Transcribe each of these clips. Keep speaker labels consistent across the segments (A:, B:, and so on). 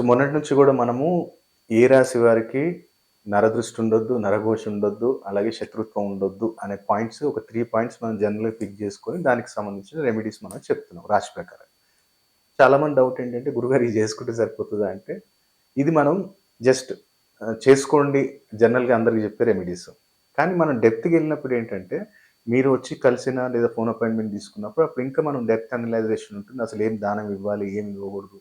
A: మొన్నటి నుంచి గూడా మనము ఏ రాశి వారికి నరదృష్టి ఉండొద్దు, నరఘోష ఉండొద్దు, అలాగే శత్రుత్వం ఉండొద్దు అనే పాయింట్స్ ఒక 3 పాయింట్స్ మనం జనరల్‌గా పిక్ జేసుకొని దానికి సంబంధించిన రెమెడీస్ మనం చెప్తున్నాం రాశి ప్రకారం. చాలా మంది డౌట్ ఏంటంటే గురుగారు ఇది జేసుకుంటే సరిపోతదా అంటే, ఇది మనం జస్ట్ చేసుకోండి జనరల్‌గా అందరికి జెప్పే రెమెడీస్. కానీ మనం డెప్త్‌గెళ్ళినప్పుడు ఏంటంటే, మీరు వచ్చి కలిసినా లేదా ఫోన్ అపాయింట్‌మెంట్ తీసుకున్నప్పుడు అప్పుడు ఇంకా మనం డెప్త్ అనలైజేషన్ ఉంటుంది. అసలు ఏం దానం ఇవ్వాలి? ఏమి ఇవ్వకూడదు?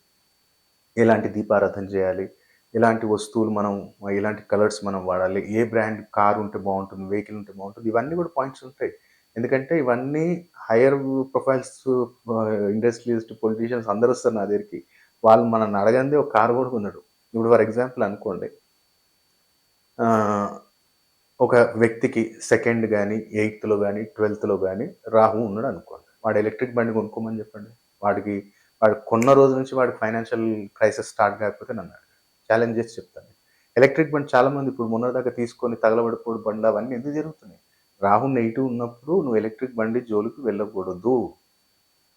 A: ఎలాంటి దీపారాధన చేయాలి? ఎలాంటి వస్తువులు మనం ఎలాంటి కలర్స్ మనం వాడాలి? ఏ బ్రాండ్ కార్ ఉంటే బావుంటుంది? వెహికల్ ఉంటే బావుంటుంది? ఇవన్నీ కూడా పాయింట్స్ ఉంటాయి. ఎందుకంటే ఇవన్నీ హైయర్ ప్రొఫైల్స్ ఇండస్ట్రియలిస్ట్, పొలిటీషియన్స్ అందరొస్తారు నా దగ్గరికి. వాళ్ళు మనల్ని అడగందే ఒక కార్ కూడా కొనరు. ఇప్పుడు ఫర్ ఎగ్జాంపుల్ అనుకోండి. ఆహ్, ఒక వ్యక్తికి సెకండ్ గాని, ఎయిత్‌లో గాని, 12థ్‌లో గాని రాహు ఉన్నాడనుకోండి. వాడు ఎలక్ట్రిక్ బండి కొనుక్కోమని చెప్పండి. వాడికి వాడు కొన్న రోజు నుంచి వాడికి ఫైనాన్షియల్ క్రైసిస్ స్టార్ట్ కాకపోతే నన్నడగండి. ఛాలెంజ్ చేసి చెప్తాను. ఎలక్ట్రిక్ బండి చాలామంది ఇప్పుడు మొన్నటిదాకా తీసుకొని తగలబడిపోవడం బండ్లు అవన్నీ ఎందుకు జరుగుతున్నాయి? రాహు నెగెటివ్ ఉన్నప్పుడు నువ్వు ఎలక్ట్రిక్ బండి జోలికి వెళ్ళకూడదు.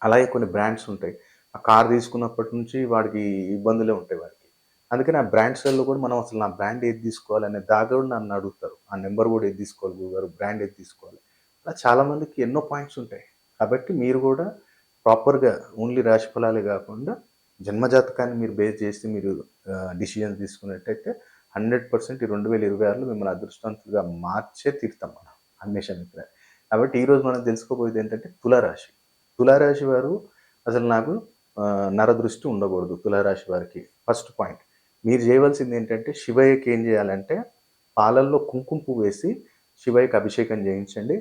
A: అలాగే కొన్ని బ్రాండ్స్ ఉంటాయి. ఆ కార్ తీసుకున్నప్పటి నుంచి వాడికి ఇబ్బందులే ఉంటాయి వాడికి. అందుకని ఆ బ్రాండ్స్‌లలో కూడా మనం అసలు నా బ్రాండ్ ఏది తీసుకోవాలనే దాకా కూడా నన్ను అడుగుతారు. ఆ నంబర్ కూడా ఏది తీసుకోవాలి గురుగారు? బ్రాండ్ ఏది తీసుకోవాలి? అలా చాలా మందికి ఎన్నో పాయింట్స్ ఉంటాయి. కాబట్టి మీరు కూడా ప్రాపర్‌గా ఓన్లీ రాశి ఫలాలే కాకుండా జన్మజాతకాన్ని మీరు బేస్ చేసి మీరు డిసిజన్స్ తీసుకున్నట్టయితే 100% ఈ 2026లో మిమ్మల్ని అదృష్టవంతులుగా మార్చే తీరుతాం మనం అన్వేషణ. కాబట్టి ఈరోజు మనం తెలుసుకోబోయేది ఏంటంటే తులారాశి. తులారాశి వారు అసలు నాకు నరదృష్టి ఉండకూడదు తులారాశి వారికి. First point. మీరు జేయవలసిందేంటంటే శివయ్యకి ఏం జేయాలంటే పాలల్లో కుంకుమ పువ్వేసి శివయ్యకి అభిషేకం చేయించండి.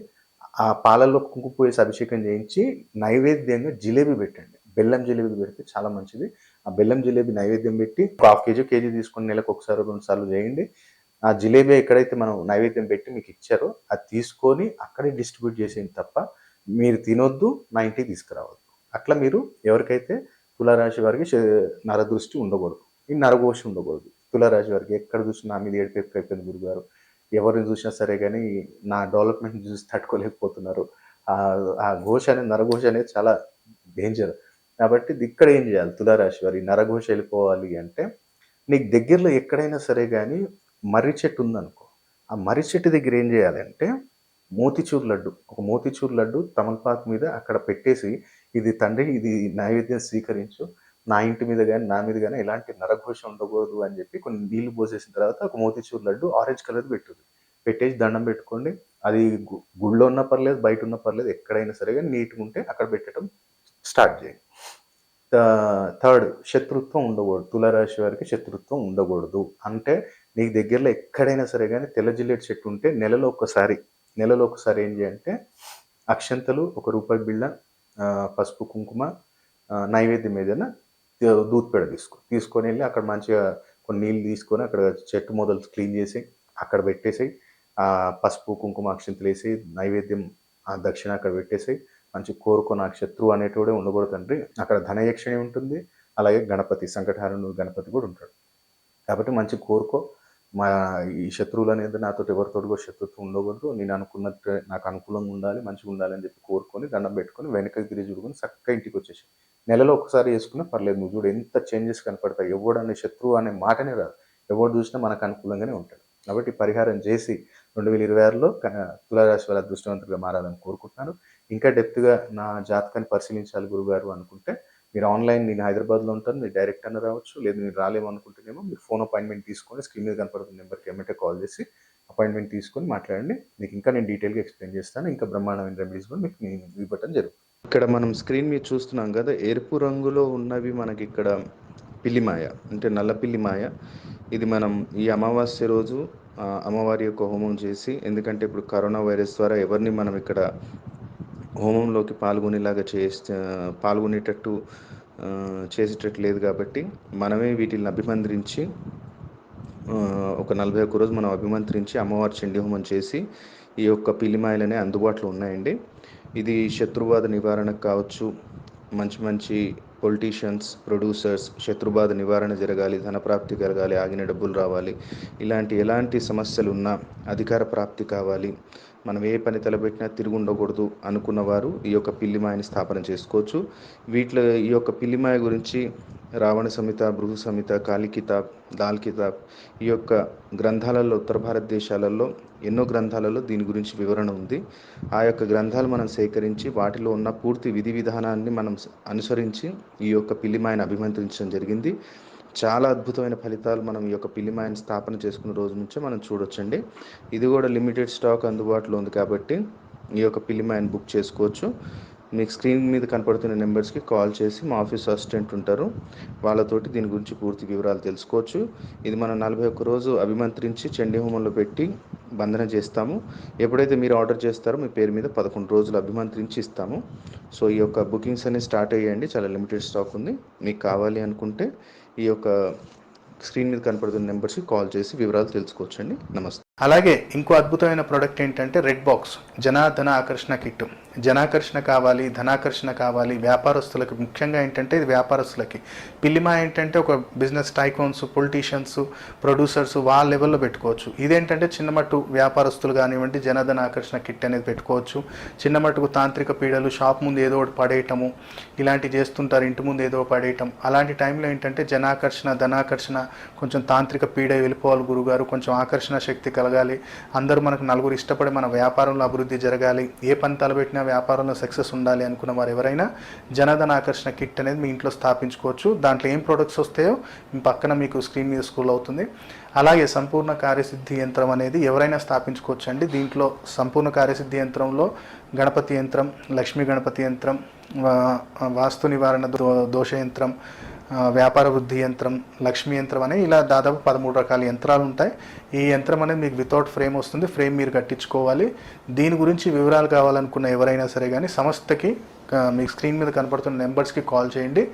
A: ఆ పాలల్లో కుంకుమ పువ్వేసి అభిషేకం చేయించి నైవేద్యంగా జిలేబీ పెట్టండి. బెల్లం జిలేబీ పెడితే చాలా మంచిది. ఆ బెల్లం జిలేబీ నైవేద్యం పెట్టి ఒక హాఫ్ కేజీ, కేజీ తీసుకొని నెలకొకసారో, 2 సార్లు చేయండి. ఆ జిలేబీ ఎక్కడైతే మనం నైవేద్యం పెట్టి మీకిచ్చారో అది తీసుకొని అక్కడే డిస్ట్రిబ్యూట్ చేసేయండి తప్ప మీరు తినొద్దు, నా ఇంటికి తీసుకురావద్దు. అట్లా మీరు ఎవరికైతే తులారాశి వారికి నరదృష్టి ఉండకూడదు. ఈ నరఘోష ఉండకూడదు. తులారాశి వారికి ఎక్కడ చూసినా నా మీద ఏడుపు ఎక్కువైపోయింది గురుగారు. ఎవరిని చూసినా సరే గానీ నా డెవలప్‌మెంట్‌ని చూసి తట్టుకోలేకపోతున్నారు. ఆ ఘోష అనేది నరఘోష అనేది చాలా డేంజర్. కాబట్టి ఇక్కడ ఏం చేయాలి తులారాశి వారు ఈ నరఘోష వెళ్ళిపోవాలి అంటే నీకు దగ్గరలో ఎక్కడైనా సరే గానీ మర్రి చెట్టు ఉందనుకో. ఆ మర్రి చెట్టు దగ్గర ఏం చేయాలంటే మోతిచూర్ లడ్డు. ఒక మోతిచూర్ లడ్డు తమలపాకు మీద అక్కడ పెట్టేసి, ఇది తండ్రి ఇది నైవేద్యం స్వీకరించు. నా ఇంటి మీద గాని, నా మీద గాని ఎలాంటి నరఘోష ఉండకూడదు అని చెప్పి కొన్ని నీళ్లు పోసేసిన తర్వాత ఒక మోతిచూర్ లడ్డు ఆరెంజ్ కలర్‌ది పెట్టుర్రి. పెట్టేసి దండం పెట్టుకోండి. అది గుడిలో ఉన్నా పర్లేదు, బయట ఉన్నా పర్లేదు. ఎక్కడైనా సరే గాని నీట్‌గుంటే అక్కడ పెట్టడం స్టార్ట్ చేయండి. థర్డ్ శత్రుత్వం ఉండకూడదు. తులారాశి వారికి శత్రుత్వం ఉండకూడదు. అంటే నీకు దగ్గరలో ఎక్కడైనా సరే గాని తెల్ల జిల్లేడు చెట్టు ఉంటే నెలలో ఒకసారి ఏం చేయంటే అక్షంతలు, ఒక రూపాయి బిళ్ళ, పసుపు, కుంకుమ, నైవేద్యం ఏదైనా దూత్ పేడ తీసుకొనెళ్ళి అక్కడ మంచిగా కొన్ని నీళ్ళు తీసుకొని అక్కడ చెట్టు మొదలు క్లీన్ చేసి అక్కడ పెట్టేసేయి. పసుపు, కుంకుమ, అక్షింతలేసి నైవేద్యం దక్షిణ అక్కడ పెట్టేసేయి. మంచిగా కోరుకో నాకు శత్రువు అనేటోడే ఉండకూడదు తండ్రి. అక్కడ ధనయక్షిణి ఉంటుంది. అలాగే గణపతి సంకటహరుడు గణపతి కూడా ఉంటాడు. కాబట్టి మంచిగా కోరుకో. మా ఈ శత్రువులనేది నాతోటి ఎవరితోటి కూడా శత్రుత్వం ఉండకూడదు. నేను అనుకున్నట్టే నాకు అనుకూలంగా ఉండాలి, మంచిగా ఉండాలి అని చెప్పి కోరుకొని దండం పెట్టుకొని వెనకకి తిరిగి చూడుకొని చక్కగా ఇంటికొచ్చేసేయి. నెలలో ఒకసారి చేసుకున్నా పర్లేదు. నువ్వు చూడు ఎంత చేంజెస్ కనపడతాయి. ఎవ్వడనే శత్రువు అనే మాటనే రాదు. ఎవడు చూసినా మనకు అనుకూలంగానే ఉంటాడు. కాబట్టి పరిహారం చేసి 2026లో తులారాశి వాళ్ళ అదృష్టవంతులుగా మారాలని కోరుకుంటున్నాను. ఇంకా డెప్త్‌గా నా జాతకాన్ని పరిశీలించాలి గురుగారు అనుకుంటే మీరు ఆన్‌లైన్ నేను హైదరాబాద్‌లో ఉంటాను. మీరు డైరెక్ట్ అన్నా రావచ్చు. లేదు మీరు రాలేము అనుకుంటేనేమో మీరు ఫోన్ అపాయింట్‌మెంట్ తీసుకొని స్క్రీన్ మీద కనపడుతున్న నెంబర్‌కి ఎమ్మటే కాల్ చేసి అపాయింట్‌మెంట్ తీసుకొని మాట్లాడండి. మీకు ఇంకా నేను డీటెయిల్‌గా ఎక్స్‌ప్లెయిన్ చేస్తాను. ఇంకా బ్రహ్మాండమైన రెమెడీస్ కూడా మీకు నేను ఇవ్వటం జరుగుతుంది. ఇక్కడ మనం స్క్రీన్ మీద చూస్తున్నాం కదా! ఎరుపు రంగులో ఉన్నవి మనకిక్కడ పిల్లిమాయ అంటే నల్ల పిల్లిమాయ. ఇది మనం ఈ అమావాస్య రోజు అమ్మవారి యొక్క హోమం చేసి ఎందుకంటే ఇప్పుడు కరోనా వైరస్ ద్వారా ఎవరిని మనం ఇక్కడ హోమంలోకి పాల్గొనేటట్టు చేసేటట్టు లేదు కాబట్టి మనమే వీటిని అభిమంత్రించి ఒక 41 రోజు మనం అభిమంత్రించి అమ్మవారి చండీ హోమం చేసి ఈ యొక్క పిల్లిమాయలనే అందుబాటులో ఉన్నాయండి. ఇది శత్రుబాధ నివారణకు కావచ్చు, మంచి మంచి పొలిటీషియన్స్, ప్రొడ్యూసర్స్ శత్రుబాధ నివారణ జరగాలి, ధనప్రాప్తి కలగాలి, ఆగిన డబ్బులు రావాలి, ఎలాంటి సమస్యలు ఉన్నా అధికార ప్రాప్తి కావాలి, మనం ఏ పని తలపెట్టినా తిరిగి ఉండకూడదు అనుకున్నవారు ఈ యొక్క పిల్లిమాయని స్థాపన చేసుకోవచ్చు. ఈ యొక్క పిల్లిమాయ గురించి రావణ సంహిత, బృహు సంహిత, కాళీ కితాబ్, దాల్ కితాబ్, ఈ యొక్క గ్రంథాలలో ఉత్తర భారతదేశాలలో ఎన్నో గ్రంథాలలో దీని గురించి వివరణ ఉంది. ఆ యొక్క గ్రంథాలు మనం సేకరించి వాటిలో ఉన్న పూర్తి విధి విధానాన్ని మనం అనుసరించి ఈ యొక్క పిల్లిమాయను అభిమంత్రించడం జరిగింది. చాలా అద్భుతమైన ఫలితాలు మనం ఈ యొక్క పిల్లిమాయను స్థాపన చేసుకున్న రోజు నుంచే మనం చూడొచ్చండి. ఇది కూడా లిమిటెడ్ స్టాక్ అందుబాటులో ఉంది కాబట్టి ఈ యొక్క పిల్లిమాయను బుక్ చేసుకోవచ్చు. మీకు స్క్రీన్ మీద కనపడుతున్న నెంబర్స్కి కాల్ చేసి మా ఆఫీస్ అసిస్టెంట్ ఉంటారు, వాళ్ళతోటి దీని గురించి పూర్తి వివరాలు తెలుసుకోవచ్చు. ఇది మనం 41 రోజు అభిమంత్రించి చండీ హోమంలో పెట్టి బంధన చేస్తాము. ఎప్పుడైతే మీరు ఆర్డర్ చేస్తారో మీ పేరు మీద 11 రోజులు అభిమంత్రించి ఇస్తాము. సో ఈ యొక్క బుకింగ్స్ అనేవి స్టార్ట్ అయ్యాయండి. చాలా లిమిటెడ్ స్టాక్ ఉంది. మీకు కావాలి అనుకుంటే ఈ యొక్క స్క్రీన్ మీద కనపడుతున్న నెంబర్స్కి కాల్ చేసి వివరాలు తెలుసుకోవచ్చండి. నమస్తే. అలాగే ఇంకో అద్భుతమైన ప్రోడక్ట్ ఏంటంటే రెడ్ బాక్స్ జనాధన ఆకర్షణ కిట్. జనాకర్షణ కావాలి, ధనాకర్షణ కావాలి వ్యాపారస్తులకు, ముఖ్యంగా ఏంటంటే ఇది వ్యాపారస్తులకి. పిల్లిమా ఏంటంటే ఒక బిజినెస్ టైకోన్స్, పొలిటీషియన్స్, ప్రొడ్యూసర్స్ వాళ్ళ లెవెల్లో పెట్టుకోవచ్చు. ఇదేంటంటే చిన్నమట్టు వ్యాపారస్తులు కానివ్వండి జనధన ఆకర్షణ కిట్ అనేది పెట్టుకోవచ్చు. చిన్నమట్టుకు తాంత్రిక పీడలు, షాప్ ముందు ఏదో ఒకటి పడేయటము ఇలాంటివి చేస్తుంటారు, ఇంటి ముందు ఏదో పడేయటం. అలాంటి టైంలో ఏంటంటే జనాకర్షణ, ధనాకర్షణ, కొంచెం తాంత్రిక పీడ వెళ్ళిపోవాలి గురుగారు, కొంచెం ఆకర్షణ శక్తి కలగాలి, అందరూ మనకు నలుగురు ఇష్టపడి మన వ్యాపారంలో అభివృద్ధి జరగాలి, ఏ పని తలబెట్టినా వ్యాపారంలో సక్సెస్ ఉండాలి అనుకున్న వారు ఎవరైనా జనధన ఆకర్షణ కిట్ అనేది మీ ఇంట్లో స్థాపించుకోవచ్చు. దాంట్లో ఏం ప్రొడక్ట్స్ వస్తాయో పక్కన మీకు స్క్రీన్ మీద స్క్రోల్ అవుతుంది. అలాగే సంపూర్ణ కార్యసిద్ధి యంత్రం అనేది ఎవరైనా స్థాపించుకోవచ్చు అండి. దీంట్లో సంపూర్ణ కార్యసిద్ధి యంత్రంలో గణపతి యంత్రం, లక్ష్మీ గణపతి యంత్రం, వాస్తు నివారణ దోష యంత్రం, వ్యాపార వృద్ధి యంత్రం, లక్ష్మీ యంత్రం అనే ఇలా దాదాపు 13 రకాల యంత్రాలు ఉంటాయి. ఈ యంత్రం అనేది మీకు వితౌట్ ఫ్రేమ్ వస్తుంది, ఫ్రేమ్ మీరు కట్టించుకోవాలి. దీని గురించి వివరాలు కావాలనుకున్న ఎవరైనా సరే కానీ సంస్థకి మీకు స్క్రీన్ మీద కనపడుతున్న నెంబర్స్కి కాల్ చేయండి.